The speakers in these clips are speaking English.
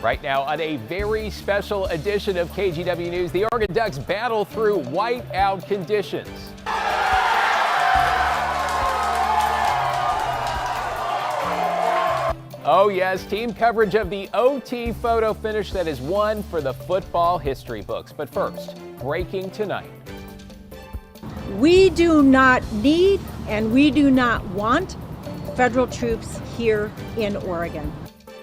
Right now on a very special edition of KGW News, the Oregon Ducks battle through whiteout conditions. Oh yes, team coverage of the OT photo finish that is one for the football history books. But first, breaking tonight. We do not need and we do not want federal troops here in Oregon.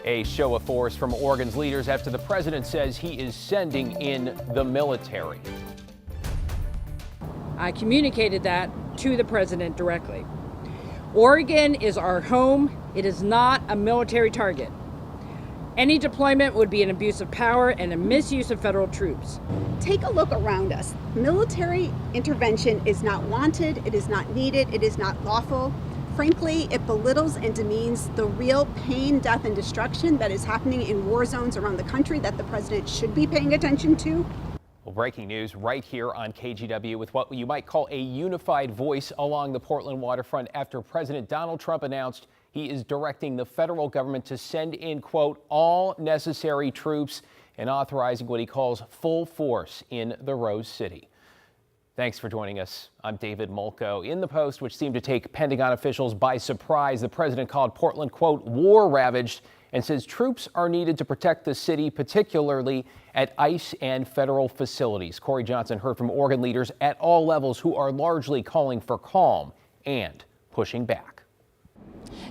A show of force from Oregon's leaders after the president says he is sending in the military. I communicated that to the president directly. Oregon is our home. It is not a military target. Any deployment would be an abuse of power and a misuse of federal troops. Take a look around us. Military intervention is not wanted, it is not needed, it is not lawful. Frankly, it belittles and demeans the real pain, death, and destruction that is happening in war zones around the country that the president should be paying attention to. Well, breaking news right here on KGW with what you might call a unified voice along the Portland waterfront after President Donald Trump announced he is directing the federal government to send in, quote, all necessary troops and authorizing what he calls full force in the Rose City. Thanks for joining us. I'm David Mulco. In the post, which seemed to take Pentagon officials by surprise, the president called Portland, quote, war-ravaged, and says troops are needed to protect the city, particularly at ICE and federal facilities. Corey Johnson heard from Oregon leaders at all levels who are largely calling for calm and pushing back.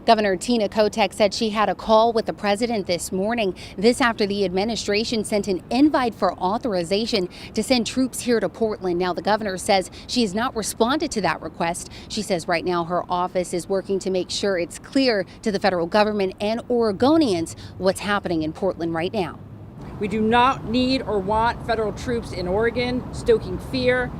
Governor Tina Kotek said she had a call with the president this morning. This after the administration sent an invite for authorization to send troops here to Portland. Now, the governor says she has not responded to that request. She says right now her office is working to make sure it's clear to the federal government and Oregonians what's happening in Portland right now. We do not need or want federal troops in Oregon, stoking fear,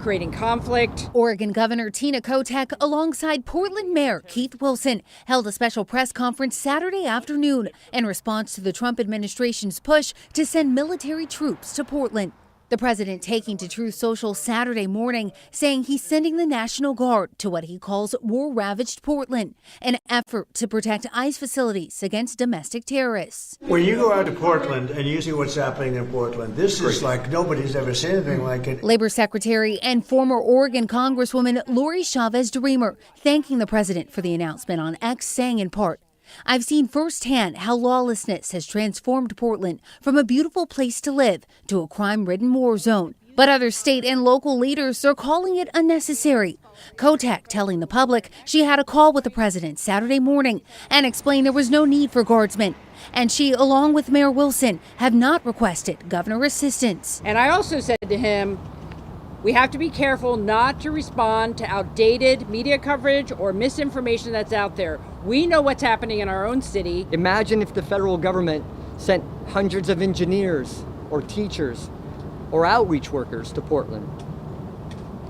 creating conflict. Oregon Governor Tina Kotek alongside Portland Mayor Keith Wilson held a special press conference Saturday afternoon in response to the Trump administration's push to send military troops to Portland. The president taking to Truth Social Saturday morning, saying he's sending the National Guard to what he calls war-ravaged Portland, an effort to protect ICE facilities against domestic terrorists. When you go out to Portland and you see what's happening in Portland, this is like nobody's ever seen anything like it. Labor Secretary and former Oregon Congresswoman Lori Chavez-DeRemer thanking the president for the announcement on X, saying in part, I've seen firsthand how lawlessness has transformed Portland from a beautiful place to live to a crime-ridden war zone. But other state and local leaders are calling it unnecessary. Kotek telling the public she had a call with the president Saturday morning and explained there was no need for guardsmen. And she, along with Mayor Wilson, have not requested governor assistance. And I also said to him, we have to be careful not to respond to outdated media coverage or misinformation that's out there. We know what's happening in our own city. Imagine if the federal government sent hundreds of engineers or teachers or outreach workers to Portland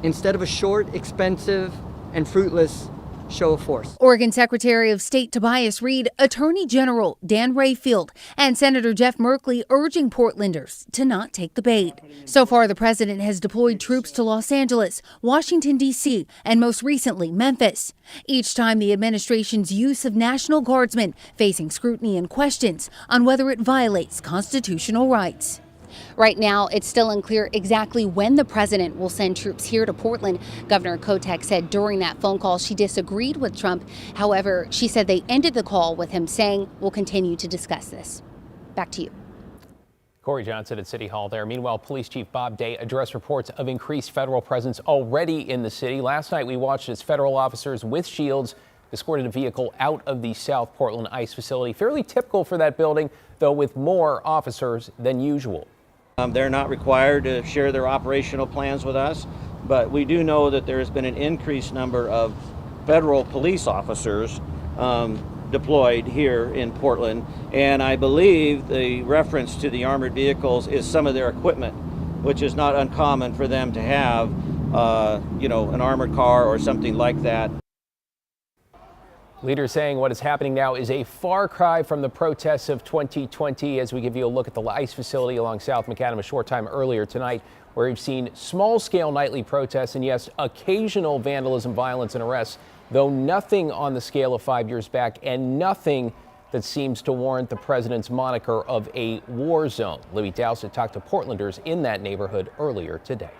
instead of a short, expensive, and fruitless show of force. Oregon Secretary of State Tobias Reed, Attorney General Dan Rayfield, and Senator Jeff Merkley urging Portlanders to not take the bait. So far, the president has deployed troops to Los Angeles, Washington, D.C., and most recently, Memphis. Each time the administration's use of National Guardsmen facing scrutiny and questions on whether it violates constitutional rights. Right now, it's still unclear exactly when the president will send troops here to Portland. Governor Kotek said during that phone call she disagreed with Trump. However, she said they ended the call with him saying, we'll continue to discuss this. Back to you. Corey Johnson at City Hall there. Meanwhile, Police Chief Bob Day addressed reports of increased federal presence already in the city. Last night, we watched as federal officers with shields escorted a vehicle out of the South Portland ICE facility. Fairly typical for that building, though with more officers than usual. They're not required to share their operational plans with us, but we do know that there has been an increased number of federal police officers deployed here in Portland, and I believe the reference to the armored vehicles is some of their equipment, which is not uncommon for them to have, an armored car or something like that. Leaders saying what is happening now is a far cry from the protests of 2020 as we give you a look at the ICE facility along South Macadam a short time earlier tonight, where we've seen small-scale nightly protests and, yes, occasional vandalism, violence, and arrests, though nothing on the scale of 5 years back and nothing that seems to warrant the president's moniker of a war zone. Libby Dowsett talked to Portlanders in that neighborhood earlier today.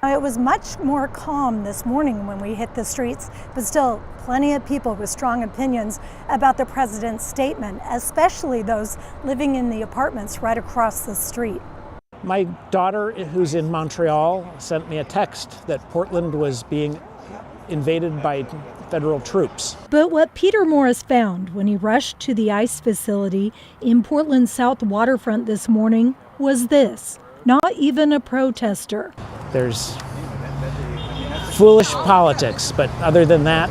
It was much more calm this morning when we hit the streets, but still plenty of people with strong opinions about the president's statement, especially those living in the apartments right across the street. My daughter, who's in Montreal, sent me a text that Portland was being invaded by federal troops. But what Peter Morris found when he rushed to the ICE facility in Portland's South Waterfront this morning was this: not even a protester. There's foolish politics, but other than that,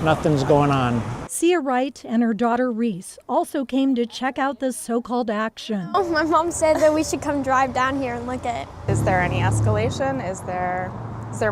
nothing's going on. Sia Wright and her daughter Reese also came to check out the so-called action. Oh, my mom said that we should come drive down here and look at it. Is there any escalation? Is there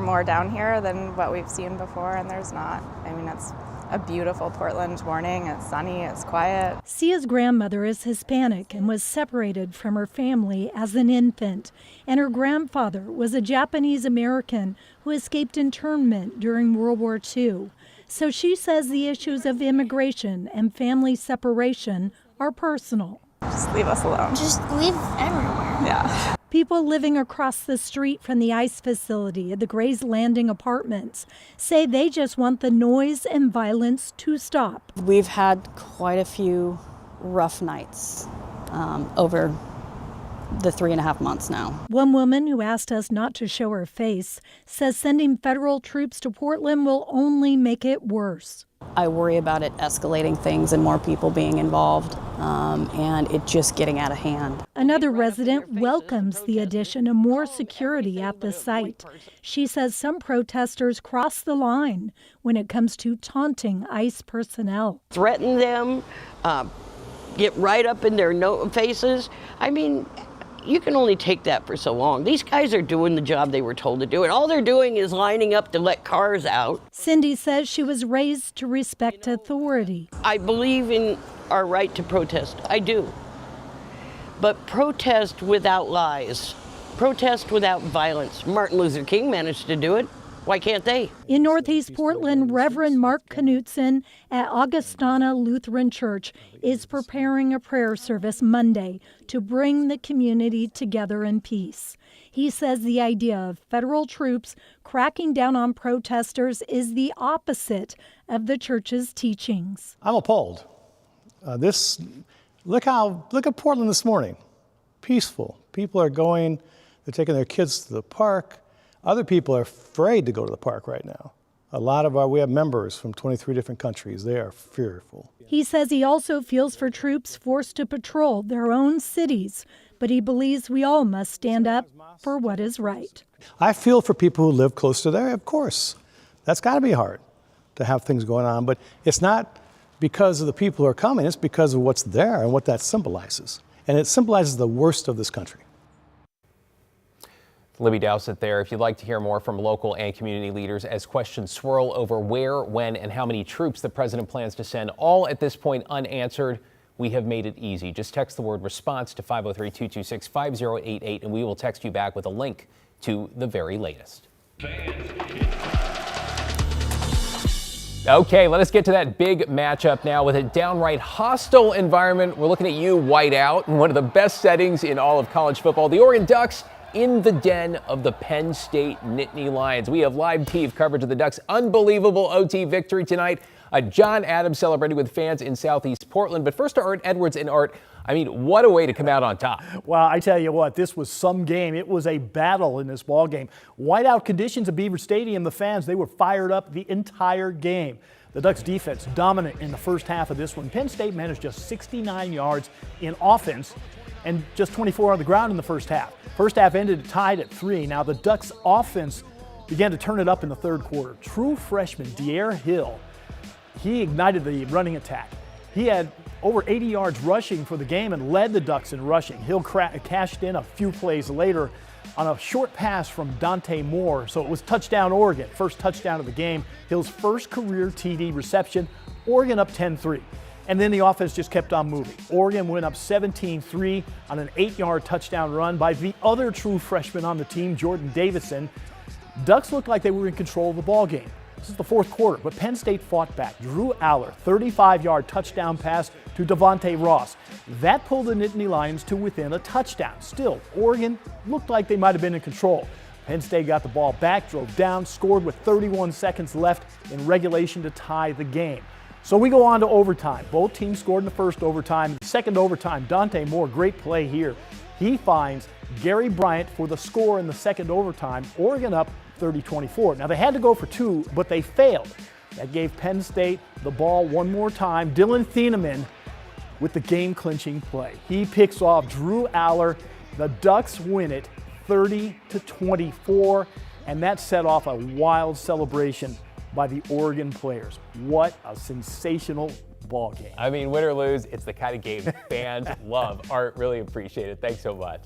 more down here than what we've seen before? And there's not. I mean, it's a beautiful Portland morning. It's sunny, it's quiet. Sia's grandmother is Hispanic and was separated from her family as an infant. And her grandfather was a Japanese American who escaped internment during World War II. So she says the issues of immigration and family separation are personal. Just leave us alone. Just live everywhere. Yeah. People living across the street from the ICE facility at the Gray's Landing apartments say they just want the noise and violence to stop. We've had quite a few rough nights over the 3.5 months now. One woman who asked us not to show her face says sending federal troops to Portland will only make it worse. I worry about it escalating things and more people being involved and it just getting out of hand. Another resident welcomes the addition of more security at the site. She says some protesters cross the line when it comes to taunting ICE personnel. Threaten them, get right up in their faces. I mean, you can only take that for so long. These guys are doing the job they were told to do, and all they're doing is lining up to let cars out. Cindy says she was raised to respect authority. I believe in our right to protest. I do. But protest without lies. Protest without violence. Martin Luther King managed to do it. Why can't they? In Northeast Portland, Reverend Mark Knutson at Augustana Lutheran Church is preparing a prayer service Monday to bring the community together in peace. He says the idea of federal troops cracking down on protesters is the opposite of the church's teachings. I'm appalled. Look at Portland this morning. Peaceful. People are going, they're taking their kids to the park. Other people are afraid to go to the park right now. We have members from 23 different countries. They are fearful. He says he also feels for troops forced to patrol their own cities, but he believes we all must stand up for what is right. I feel for people who live close to there, of course. That's got to be hard to have things going on, but it's not because of the people who are coming, it's because of what's there and what that symbolizes. And it symbolizes the worst of this country. Libby Dowsett there. If you'd like to hear more from local and community leaders as questions swirl over where, when, and how many troops the president plans to send, all at this point unanswered, we have made it easy. Just text the word response to 503-226-5088 and we will text you back with a link to the very latest. Okay, let us get to that big matchup now with a downright hostile environment. We're looking at you, whiteout, in one of the best settings in all of college football. The Oregon Ducks in the den of the Penn State Nittany Lions. We have live TV coverage of the Ducks' unbelievable OT victory tonight. John Adams celebrating with fans in Southeast Portland. But first to Art Edwards. And Art, I mean, what a way to come out on top. Well, I tell you what, this was some game. It was a battle in this ball game. Whiteout conditions at Beaver Stadium, the fans, they were fired up the entire game. The Ducks defense dominant in the first half of this one. Penn State managed just 69 yards in offense and just 24 on the ground in the first half. First half ended tied at 3. Now the Ducks offense began to turn it up in the third quarter. True freshman De'Air Hill, he ignited the running attack. He had over 80 yards rushing for the game and led the Ducks in rushing. Hill cashed in a few plays later on a short pass from Dante Moore. So it was touchdown Oregon, first touchdown of the game. Hill's first career TD reception, Oregon up 10-3. And then the offense just kept on moving. Oregon went up 17-3 on an 8-yard touchdown run by the other true freshman on the team, Jordan Davison. Ducks looked like they were in control of the ball game. This is the fourth quarter, but Penn State fought back. Drew Aller, 35-yard touchdown pass to Devontae Ross. That pulled the Nittany Lions to within a touchdown. Still, Oregon looked like they might have been in control. Penn State got the ball back, drove down, scored with 31 seconds left in regulation to tie the game. So we go on to overtime. Both teams scored in the first overtime. The second overtime, Dante Moore, great play here. He finds Gary Bryant for the score in the second overtime. Oregon up 30-24. Now they had to go for two, but they failed. That gave Penn State the ball one more time. Dylan Thieneman with the game-clinching play. He picks off Drew Aller. The Ducks win it 30-24, and that set off a wild celebration by the Oregon players. What a sensational ball game. I mean, win or lose, it's the kind of game fans love. Art, really appreciate it. Thanks so much.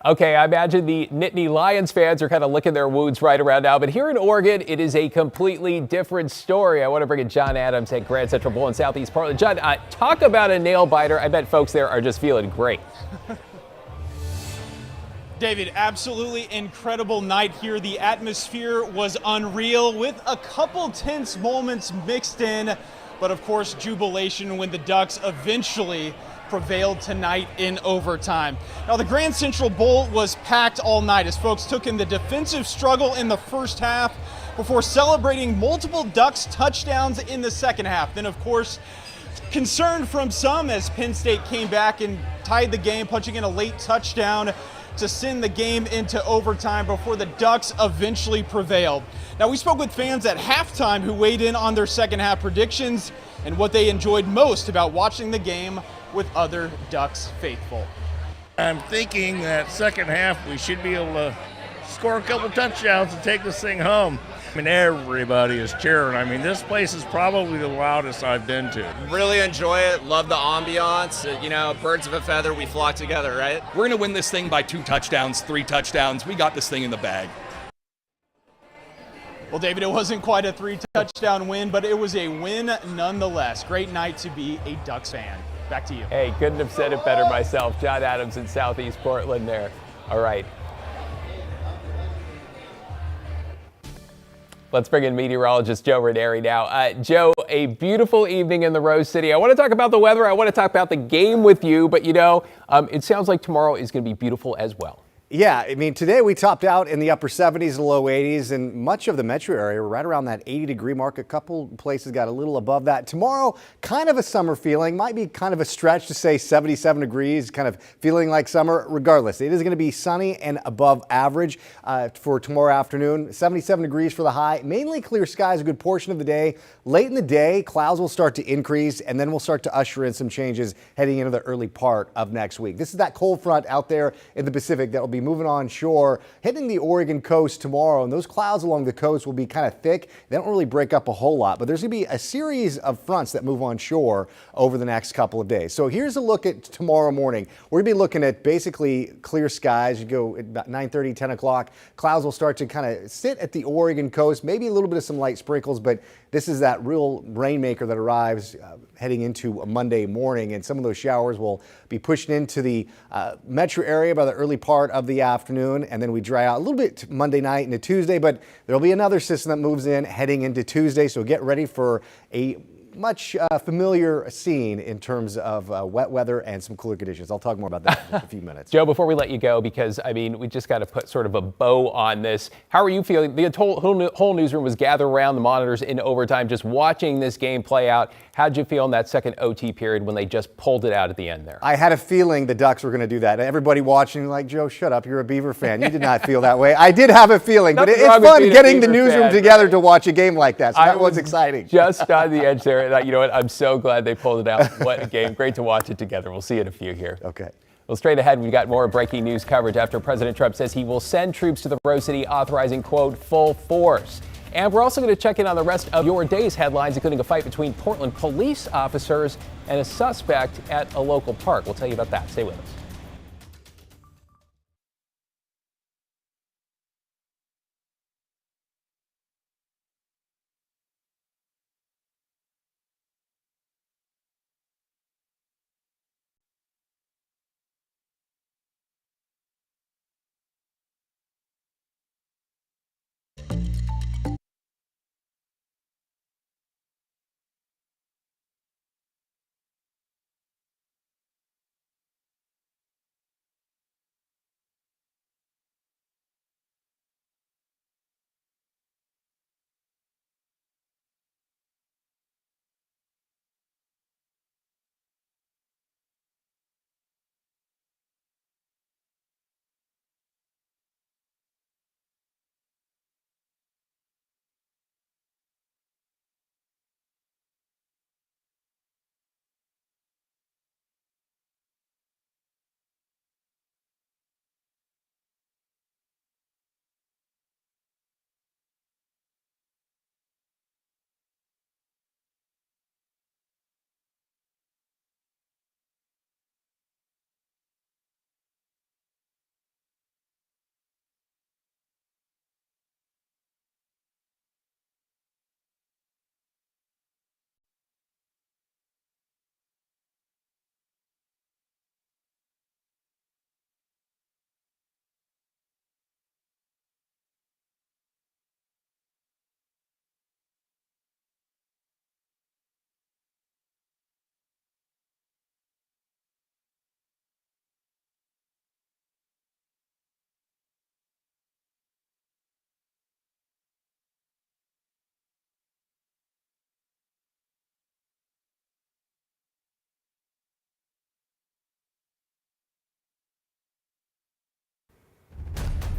Okay, I imagine the Nittany Lions fans are kind of licking their wounds right around now, but here in Oregon, it is a completely different story. I want to bring in John Adams at Grand Central Bowl in Southeast Portland. John, talk about a nail biter. I bet folks there are just feeling great. David, absolutely incredible night here. The atmosphere was unreal with a couple tense moments mixed in, but of course jubilation when the Ducks eventually prevailed tonight in overtime. Now the Grand Central Bowl was packed all night as folks took in the defensive struggle in the first half before celebrating multiple Ducks touchdowns in the second half. Then of course, concern from some as Penn State came back and tied the game, punching in a late touchdown to send the game into overtime before the Ducks eventually prevailed. Now we spoke with fans at halftime who weighed in on their second half predictions and what they enjoyed most about watching the game with other Ducks faithful. I'm thinking that second half we should be able to score a couple touchdowns and take this thing home. I mean, everybody is cheering. I mean, this place is probably the loudest I've been to. Really enjoy it. Love the ambiance. You know, birds of a feather, we flock together, right? We're going to win this thing by 2 touchdowns, 3 touchdowns. We got this thing in the bag. Well, David, it wasn't quite a 3-touchdown win, but it was a win nonetheless. Great night to be a Ducks fan. Back to you. Hey, couldn't have said it better myself. John Adams in Southeast Portland there. All right. Let's bring in meteorologist Joe Ranieri now. Joe, a beautiful evening in the Rose City. I want to talk about the weather. I want to talk about the game with you, but you know, it sounds like tomorrow is going to be beautiful as well. Yeah, I mean, today we topped out in the upper 70s and low 80s, and much of the metro area, we're right around that 80-degree mark. A couple places got a little above that. Tomorrow, kind of a summer feeling. Might be kind of a stretch to say 77 degrees, kind of feeling like summer. Regardless, it is going to be sunny and above average for tomorrow afternoon. 77 degrees for the high. Mainly clear skies a good portion of the day. Late in the day, clouds will start to increase, and then we'll start to usher in some changes heading into the early part of next week. This is that cold front out there in the Pacific that will be moving on shore, hitting the Oregon coast tomorrow, and those clouds along the coast will be kind of thick. They don't really break up a whole lot, but there's going to be a series of fronts that move on shore over the next couple of days. So here's a look at tomorrow morning. We're going to be looking at basically clear skies. You go at about 9:30, 10 o'clock. Clouds will start to kind of sit at the Oregon coast, maybe a little bit of some light sprinkles, but this is that real rainmaker that arrives heading into a Monday morning, and some of those showers will be pushed into the metro area by the early part of the afternoon, and then we dry out a little bit Monday night into Tuesday, but there'll be another system that moves in heading into Tuesday, so get ready for a much familiar scene in terms of wet weather and some cooler conditions. I'll talk more about that in just a few minutes. Joe, before we let you go, because I mean, we just got to put sort of a bow on this. How are you feeling? The whole newsroom was gathered around the monitors in overtime, just watching this game play out. How'd you feel in that second OT period when they just pulled it out at the end there? I had a feeling the Ducks were going to do that. Everybody watching like, Joe, shut up. You're a Beaver fan. You did not feel that way. I did have a feeling, but it's fun getting the newsroom together to watch a game like that. So that was exciting. Just on the edge there. You know what? I'm so glad they pulled it out. What a game. Great to watch it together. We'll see you in a few here. Okay. Well, straight ahead, we've got more breaking news coverage after President Trump says he will send troops to the Rose City, authorizing, quote, full force. And we're also going to check in on the rest of your day's headlines, including a fight between Portland police officers and a suspect at a local park. We'll tell you about that. Stay with us.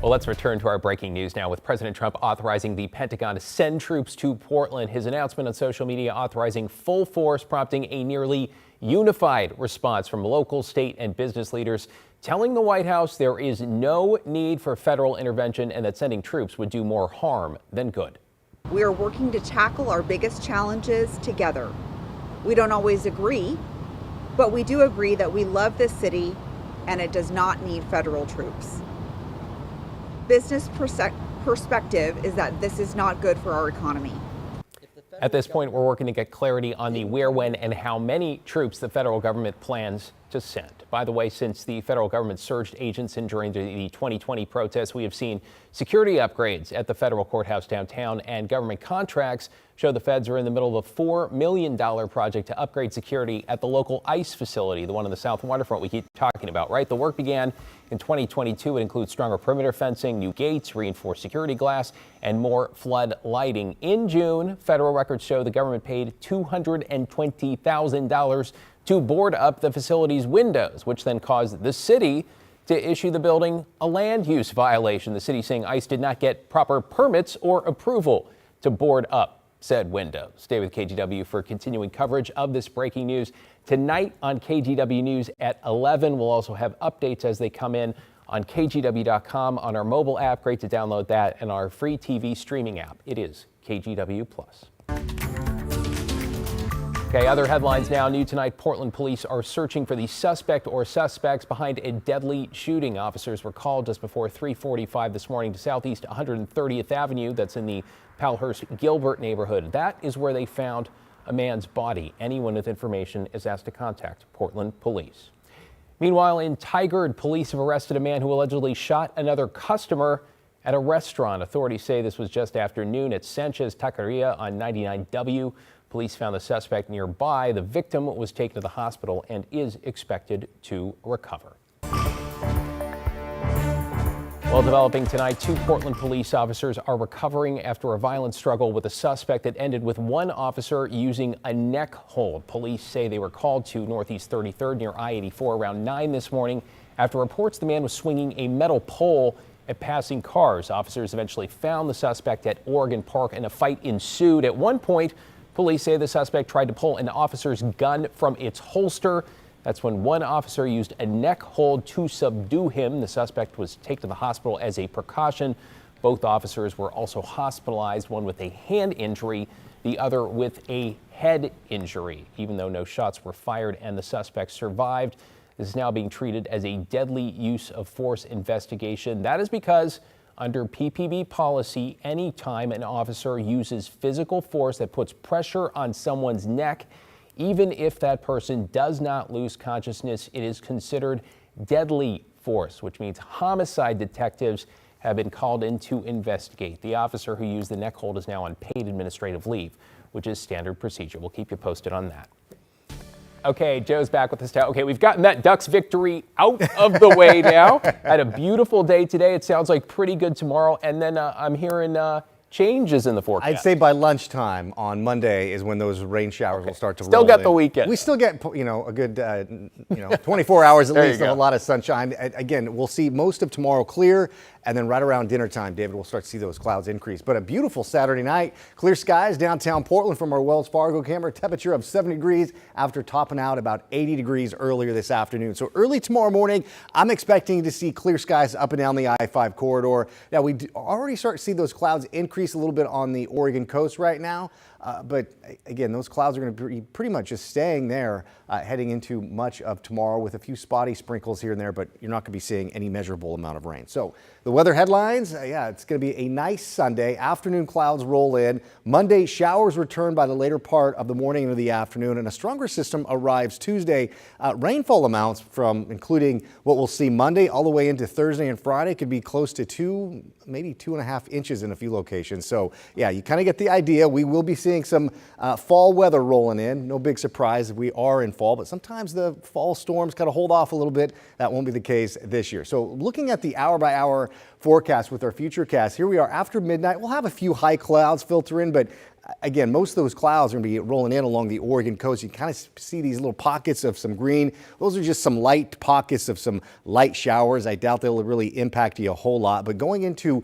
Well, let's return to our breaking news now with President Trump authorizing the Pentagon to send troops to Portland. His announcement on social media authorizing full force, prompting a nearly unified response from local, state, and business leaders, telling the White House there is no need for federal intervention and that sending troops would do more harm than good. We are working to tackle our biggest challenges together. We don't always agree, but we do agree that we love this city and it does not need federal troops. Business perspective is that this is not good for our economy. At this point, we're working to get clarity on the where, when, and how many troops the federal government plans to send. By the way, since the federal government surged agents in during the 2020 protests, we have seen security upgrades at the federal courthouse downtown, and government contracts show the feds are in the middle of a $4 million project to upgrade security at the local ICE facility, the one on the south waterfront we keep talking about, right? The work began in 2022. It includes stronger perimeter fencing, new gates, reinforced security glass, and more flood lighting. In June, federal records show the government paid $220,000 to board up the facility's windows, which then caused the city to issue the building a land use violation. The city saying ICE did not get proper permits or approval to board up said windows. Stay with KGW for continuing coverage of this breaking news. Tonight on KGW News at 11, we'll also have updates as they come in on KGW.com, on our mobile app. Great to download that, and our free TV streaming app. It is KGW Plus. Okay, other headlines now. New tonight, Portland police are searching for the suspect or suspects behind a deadly shooting. Officers were called just before 3:45 this morning to Southeast 130th Avenue. That's in the Palhurst-Gilbert neighborhood. That is where they found a man's body. Anyone with information is asked to contact Portland police. Meanwhile, in Tigard, police have arrested a man who allegedly shot another customer at a restaurant. Authorities say this was just after noon at Sanchez Taqueria on 99W. Police found the suspect nearby. The victim was taken to the hospital and is expected to recover. Well, developing tonight, 2 Portland police officers are recovering after a violent struggle with a suspect that ended with one officer using a neck hold. Police say they were called to Northeast 33rd near I-84 around 9 this morning after reports the man was swinging a metal pole at passing cars. Officers eventually found the suspect at Oregon Park and a fight ensued. At one point, police say the suspect tried to pull an officer's gun from its holster. That's when one officer used a neck hold to subdue him. The suspect was taken to the hospital as a precaution. Both officers were also hospitalized, one with a hand injury, the other with a head injury. Even though no shots were fired and the suspect survived, this is now being treated as a deadly use of force investigation. That is because under PPB policy, anytime an officer uses physical force that puts pressure on someone's neck, even if that person does not lose consciousness, it is considered deadly force, which means homicide detectives have been called in to investigate. The officer who used the neck hold is now on paid administrative leave, which is standard procedure. We'll keep you posted on that. Okay, Joe's back with us now. Okay, we've gotten that Ducks victory out of the way now. Had a beautiful day today. It sounds like pretty good tomorrow. And then I'm hearing changes in the forecast. I'd say by lunchtime on Monday is when those rain showers will start to roll Still got in. the weekend. We still get, a good, 24 hours at least of a lot of sunshine. Again, we'll see most of tomorrow clear, and then right around dinner time, David, we'll start to see those clouds increase. But a beautiful Saturday night. Clear skies downtown Portland from our Wells Fargo camera. Temperature of 70 degrees after topping out about 80 degrees earlier this afternoon. So early tomorrow morning, I'm expecting to see clear skies up and down the I-5 corridor. Now, we already start to see those clouds increase a little bit on the Oregon coast right now. But again, those clouds are going to be pretty much just staying there heading into much of tomorrow with a few spotty sprinkles here and there, but you're not going to be seeing any measurable amount of rain. So the weather headlines, it's going to be a nice Sunday. Afternoon clouds roll in. Monday, showers return by the later part of the morning into the afternoon, and a stronger system arrives Tuesday. Rainfall amounts from including what we'll see Monday all the way into Thursday and Friday could be close to 2, maybe 2.5 inches in a few locations. So yeah, you kind of get the idea. We will be seeing some fall weather rolling in. No big surprise. We are in fall, but sometimes the fall storms kind of hold off a little bit. That won't be the case this year. So looking at the hour by hour forecast with our futurecast, here we are after midnight. We'll have a few high clouds filter in, but Again, most of those clouds are going to be rolling in along the Oregon coast. You kind of see these little pockets of some green. Those are just some light pockets of some light showers. I doubt they'll really impact you a whole lot. But going into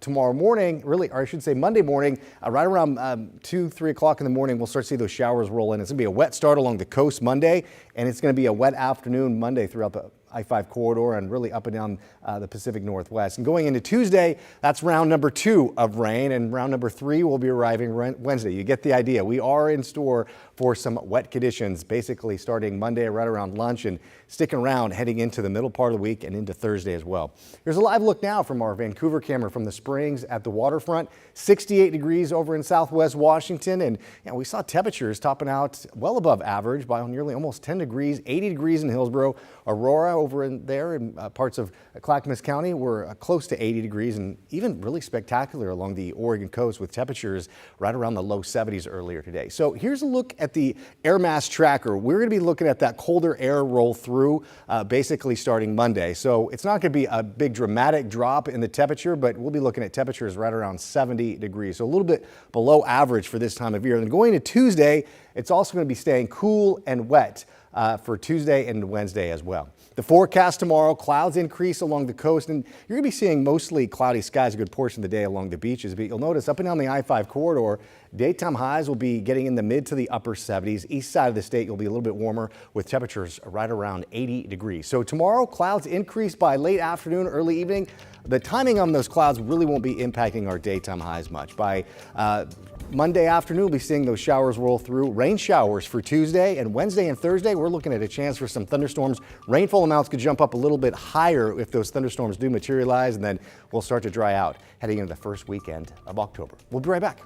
tomorrow morning, really, or I should say Monday morning, right around 2, 3 o'clock in the morning, we'll start to see those showers roll in. It's going to be a wet start along the coast Monday, and it's going to be a wet afternoon Monday throughout the I-5 corridor and really up and down the Pacific Northwest. And going into Tuesday, that's round number 2 of rain, and round number 3 will be arriving Wednesday. You get the idea. We are in store for some wet conditions, basically starting Monday right around lunch and sticking around heading into the middle part of the week and into Thursday as well. Here's a live look now from our Vancouver camera from the Springs at the waterfront. 68 degrees over in Southwest Washington, and we saw temperatures topping out well above average by nearly almost 10 degrees, 80 degrees in Hillsborough. Aurora over in there in parts of Clackamas County were close to 80 degrees, and even really spectacular along the Oregon coast with temperatures right around the low 70s earlier today. So here's a look at the air mass tracker. We're going to be looking at that colder air roll through basically starting Monday. So it's not going to be a big dramatic drop in the temperature, but we'll be looking at temperatures right around 70 degrees. So a little bit below average for this time of year. And going to Tuesday, it's also going to be staying cool and wet for Tuesday and Wednesday as well. The forecast tomorrow, clouds increase along the coast, and you're going to be seeing mostly cloudy skies a good portion of the day along the beaches. But you'll notice up and down the I-5 corridor, daytime highs will be getting in the mid to the upper 70s. East side of the state, you'll be a little bit warmer with temperatures right around 80 degrees. So tomorrow, clouds increase by late afternoon, early evening. The timing on those clouds really won't be impacting our daytime highs much. By Monday afternoon, we'll be seeing those showers roll through. Rain showers for Tuesday, and Wednesday and Thursday, we're looking at a chance for some thunderstorms. Rainfall amounts could jump up a little bit higher if those thunderstorms do materialize, and then we'll start to dry out heading into the first weekend of October. We'll be right back.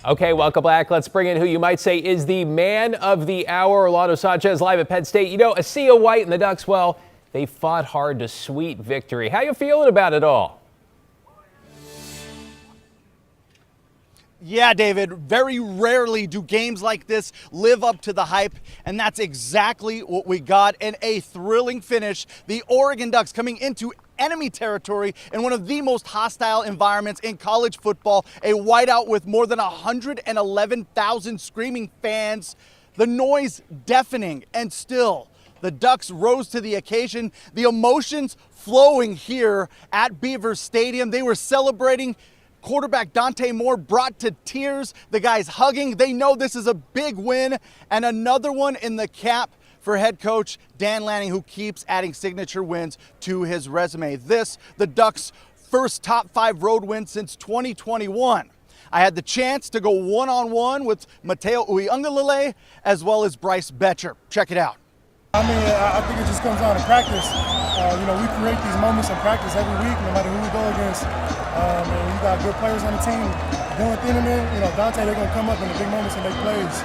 Okay, welcome back. Let's bring in who you might say is the man of the hour, Orlando Sanchez, live at Penn State. You know, a sea of white and the Ducks, well, they fought hard to sweet victory. How you feeling about it all? Yeah, David, very rarely do games like this live up to the hype, and that's exactly what we got in a thrilling finish. The Oregon Ducks coming into enemy territory in one of the most hostile environments in college football, a whiteout with more than 111,000 screaming fans, the noise deafening, and still the Ducks rose to the occasion. The emotions flowing here at Beaver Stadium. They were celebrating. Quarterback Dante Moore brought to tears. The guys hugging. They know this is a big win and another one in the cap for head coach Dan Lanning, who keeps adding signature wins to his resume. This, the Ducks' first top 5 road win since 2021. I had the chance to go one-on-one with Mateo Uiagalelei as well as Bryce Betcher. Check it out. I think it just comes down to practice. We create these moments in practice every week, no matter who we go against. And you got good players on the team. Dylan Thieneman, Dante, they're going to come up in the big moments and make plays.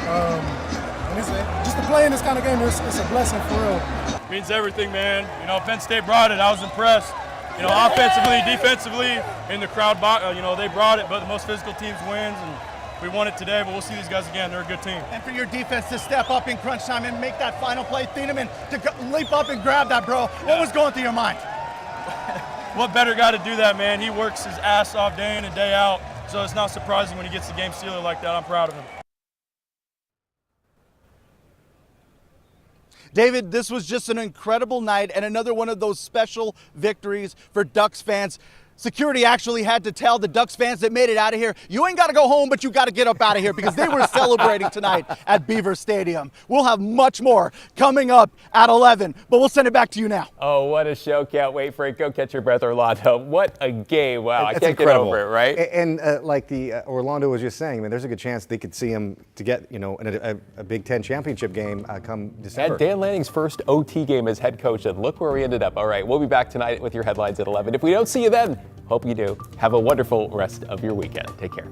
And just to play in this kind of game, it's a blessing for real. Means everything, man. Penn State brought it. I was impressed. Offensively, defensively, in the crowd, they brought it, but the most physical teams wins, and we won it today, but we'll see these guys again. They're a good team. And for your defense to step up in crunch time and make that final play, Thieneman to leap up and grab that, bro. What was going through your mind? What better guy to do that, man? He works his ass off day in and day out, so it's not surprising when he gets the game sealer like that. I'm proud of him. David, this was just an incredible night and another one of those special victories for Ducks fans. Security actually had to tell the Ducks fans that made it out of here, you ain't got to go home, but you got to get up out of here, because they were celebrating tonight at Beaver Stadium. We'll have much more coming up at 11, but we'll send it back to you now. Oh, what a show. Can't wait for it. Go catch your breath, Orlando. What a game. Wow, I can't incredible. Get over it, right? And like Orlando was just saying, there's a good chance they could see him to get, a Big Ten championship game come December. And Dan Lanning's first OT game as head coach, and look where we ended up. All right, we'll be back tonight with your headlines at 11. If we don't see you then, hope you do. Have a wonderful rest of your weekend. Take care.